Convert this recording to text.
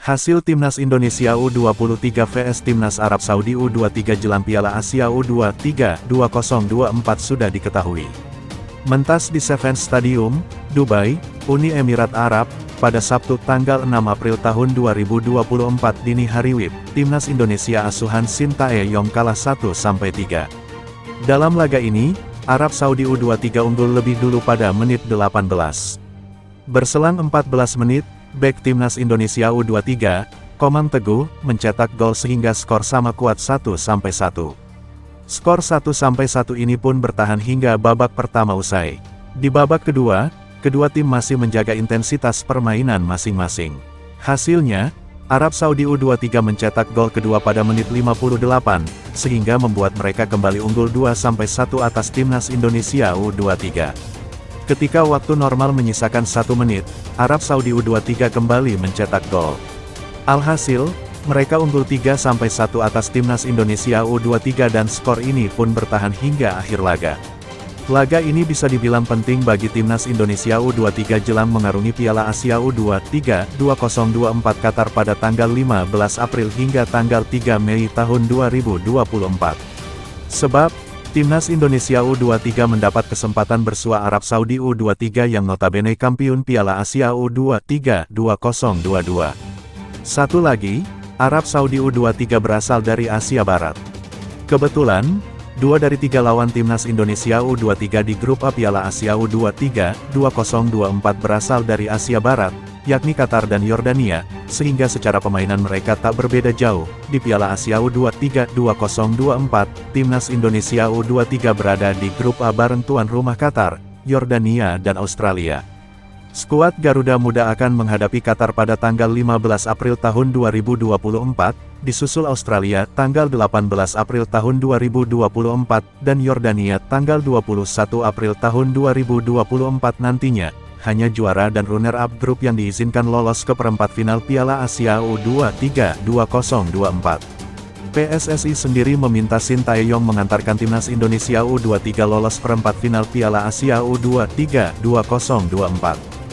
Hasil Timnas Indonesia U23 vs Timnas Arab Saudi U23 jelang Piala Asia U23 2024 sudah diketahui. Mentas di Seven Stadium, Dubai, Uni Emirat Arab, pada Sabtu tanggal 6 April tahun 2024 dini hari WIB, Timnas Indonesia asuhan Sintayong kalah 1-3. Dalam laga ini, Arab Saudi U23 unggul lebih dulu pada menit 18. Berselang 14 menit, bek Timnas Indonesia U23, Komang Teguh, mencetak gol sehingga skor sama kuat 1-1. Skor 1-1 ini pun bertahan hingga babak pertama usai. Di babak kedua, kedua tim masih menjaga intensitas permainan masing-masing. Hasilnya, Arab Saudi U23 mencetak gol kedua pada menit 58, sehingga membuat mereka kembali unggul 2-1 atas Timnas Indonesia U23. Ketika waktu normal menyisakan 1 menit, Arab Saudi U23 kembali mencetak gol. Alhasil, mereka unggul 3-1 atas Timnas Indonesia U23 dan skor ini pun bertahan hingga akhir laga. Laga ini bisa dibilang penting bagi Timnas Indonesia U23 jelang mengarungi Piala Asia U23 2024 Qatar pada tanggal 15 April hingga tanggal 3 Mei tahun 2024. Sebab, Timnas Indonesia U23 mendapat kesempatan bersua Arab Saudi U23 yang notabene kampiun Piala Asia U23 2022. Satu lagi, Arab Saudi U23 berasal dari Asia Barat. Kebetulan, 2 dari 3 lawan Timnas Indonesia U23 di grup A Piala Asia U23 2024 berasal dari Asia Barat, yakni Qatar dan Yordania, sehingga secara permainan mereka tak berbeda jauh. Di Piala Asia U23 2024, Timnas Indonesia U23 berada di grup A bareng tuan rumah Qatar, Yordania dan Australia. Skuad Garuda Muda akan menghadapi Qatar pada tanggal 15 April tahun 2024, disusul Australia tanggal 18 April tahun 2024, dan Yordania tanggal 21 April tahun 2024 nantinya. Hanya juara dan runner-up grup yang diizinkan lolos ke perempat final Piala Asia U23 2024. PSSI sendiri meminta Sintayong mengantarkan Timnas Indonesia U23 lolos perempat final Piala Asia U23 2024.